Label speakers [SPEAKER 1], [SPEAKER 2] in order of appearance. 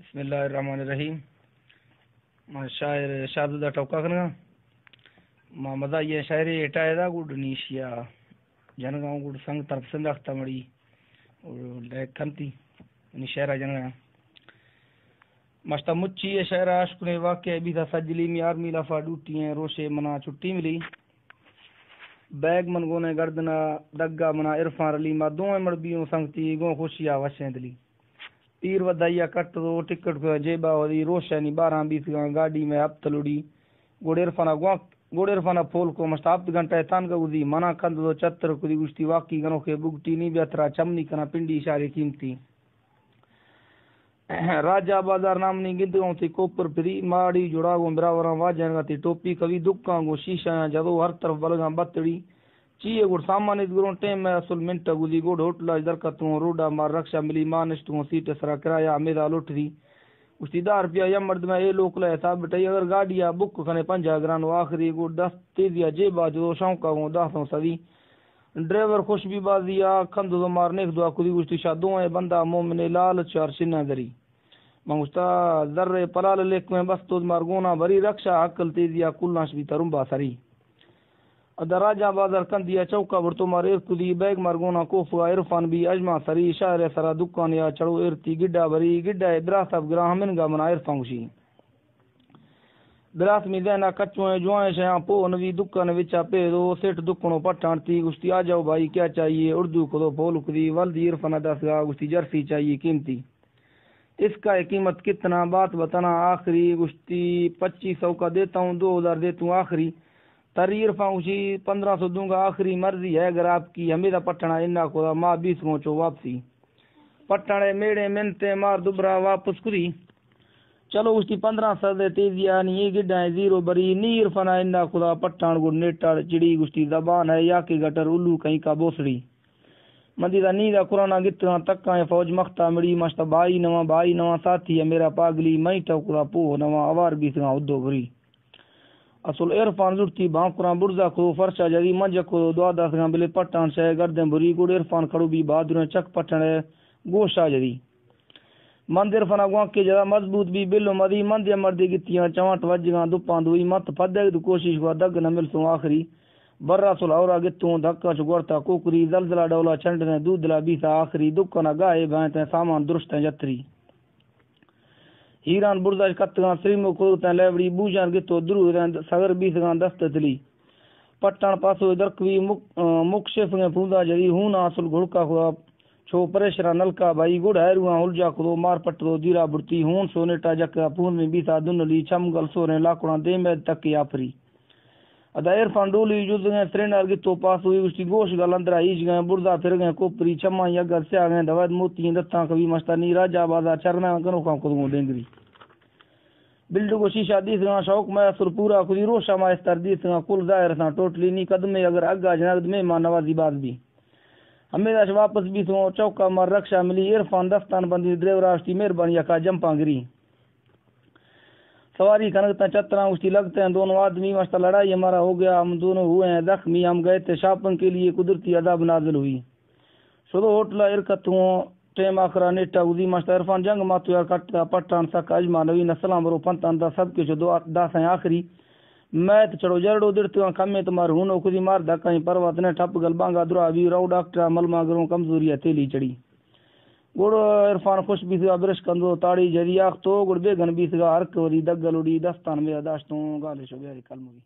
[SPEAKER 1] बिस्मिल्लाहिर्रहमानिर्रहीम। शायर शाहजुदा टोका खनगा मा मजा ये शायरी एटायदा गुड नीशिया जनगांव गुड संग तरफ से रखता मड़ी और लेखनती निशरा जनगा मस्ता मुच्ची ये शायर आशक ने वाकई भी था सजली में आर्मी लफा डूटी है रोशे मना छुट्टी मिली बैग मन गोने गर्दना दग्गा मना इरफान अली मा दो मड़बियों संगती गो खुशिया वशेंदली पीर वदाइया कट दो टिकट को जेबा वदी रोशनी 12-20 गाड़ी में अब तलुड़ी गोडेरफाना फोल को मस्ताब घंटा तान का उदी मना कंद दो चतर कुदी गुश्ती वाकी गनो के बुगटी नी बेतरा चमनी कना पिंडी इशारे कीमती राजा बाजार नामनी गिद्दों थी कोपर फिरी माड़ी जुड़ागो बिरावरा वाजन थी टोपी कभी दुक्का गो शीशा जदो हर तरफ बलगा बतड़ी चीए गुड़ सामान्य गुरों टेम में असल मिनट गुदी गुड़ होटला दरकतों रोडा मार रक्षा मिली मानस्टों सीट सरा किराया मेरा लुट दी उसकी 10 रुपया या मर्द में ये लोकल हिसाब बटाई अगर गाड़िया बुक खने 50 ग्रान आखिरी गुड़ 10 तेजिया जेबा जो शौका गो 10 सदी ड्राइवर खुश भी बाजिया खंद दो मारने दुआ खुदी गुस्ती शादों है बंदा मोमने लाल चार सिन्ना दरी मंगुस्ता जर्रे पलाल लेक में बस तो मारगोना भरी रक्षा अकल तेजिया कुलनाश भी तरुम्बा सरी दराजा बाजार कंदिया चौका बरतो मारे कुदी बैग मारगोना कोफा इरफान भी अजमा सरी शायर सरा दुकान या चढ़ो इरती गिड्डा भरी गिड्डा इब्रास अब ग्राहमिन गा मना इरफान खुशी बिरास में देना कच्चों जुआएं शया पो नवी दुकान विचा पे दो सेठ दुकनो पठानती गुस्ती आ जाओ भाई क्या चाहिए उर्दू को दो बोल कुदी वल्दी इरफान 10 गा गुस्ती जर्सी चाहिए कीमती इसका कीमत कितना बात बताना आखिरी गुस्ती 2500 का देता हूँ 2000 देता हूँ आखिरी तरीर फाउशी 1500 दूंगा आखिरी मर्जी है अगर आपकी हमें पटना इन्ना को माँ 20 पहुंचो वापसी पटने मेड़े मिनते मार दुबरा वापस कुरी चलो उसकी 1500 दे तेजिया नी गिड्डा है जीरो बरी नीर फना इन्ना खुदा पट्टान गुड़ नेटा चिड़ी गुस्ती जबान है या के गटर उल्लू कहीं का बोसड़ी मंदिरा नीदा कुराना गितना तक्का है फौज मख्ता मिड़ी मस्त भाई नवा साथी है मेरा पागली मई टकुरा पो नवा अवार 20 उद्दो भरी असल इरफान जुटती बांकुरा बुर्जा को फरशा जदी मंज को 10 बिले पट्टान शे गर्दे बुरी गुड़ इरफान खड़ू भी बहादुर चक पटने गोशा जदी मंदिर फना गुआ के जदा मजबूत भी बिलो मदी मंदिर मर्दी गितियां चवाट वजगा दुपा दुई मत फदे कोशिश हुआ दग न मिल सो आखिरी बर्रा सुल औरा गितों धक्का चुगड़ता कुकरी जलजला डोला छंडने दूधला बीसा आखिरी दुकाना गाए भांते सामान दुरुस्त जत्री हीरान बुर्जा कत्गा श्रीमो कोता लेवड़ी बूजान गितो द्रु सगर 20 दस्त तली पट्टन पासो दरकवी मुक्षिफ ने फूंदा जरी हूं असल घुड़का हुआ छो परेशरा नलका भाई गुड़ हैरुआ उलझा को मार पटरो दीरा बुड़ती हूं सोनेटा जका पून में बीसा दुनली छमगल सोरे लाकुड़ा दे में तक याफरी अदा इरफान डोली जुद गए ट्रेनर गितो पास हुई उसकी गोश गल अंदर ईज गए बुर्दा फिर गए कोपरी छमा यगर से आ गए दवद मोती दत्ता कभी मस्तानी राजा बाजा चरना कनो का को डेंगरी बिल्डो को शीशा दीस गा शौक में सुर पूरा खुदी रोशा मास्टर दीस गा कुल जाहिर सा टोटली नी कदमे अगर अग्गा जनाब में मा नवाजी बात भी हमें वापस भी सो चौका मार रक्षा मिली इरफान दस्तान बंदी ड्राइवर आष्टी मेहरबानी का जंपा गिरी सवारी खनकता चतरा उसकी लगते हैं दोनों आदमी मस्त लड़ाई हमारा हो गया हम दोनों हुए हैं जख्मी हम गए थे शापन के लिए कुदरती अदाब नाजिल हुई शुरू होटला इरकत टेम आखरा नेटा उदी मस्त इरफान जंग मातु यार कटता पट्टान सक अजमा नवी नस्लाम रो पंतान दा सब के जो दो दास हैं आखिरी मैत चढ़ो जरडो दिरते कमे तुम्हार हुनो खुदी मार दा कहीं पर्वत ने ठप गल बांगा दुरा भी रो डॉक्टर मलमा गरो कमजोरी तेली चढ़ी गुड़ इरफान खुश भी ब्रश कंदो ताड़ी जरिया तो गुड़ बेगन भी हर कवरी दगल उड़ी दस्तान मेरा दाश्तों गाले शो कलमुगी।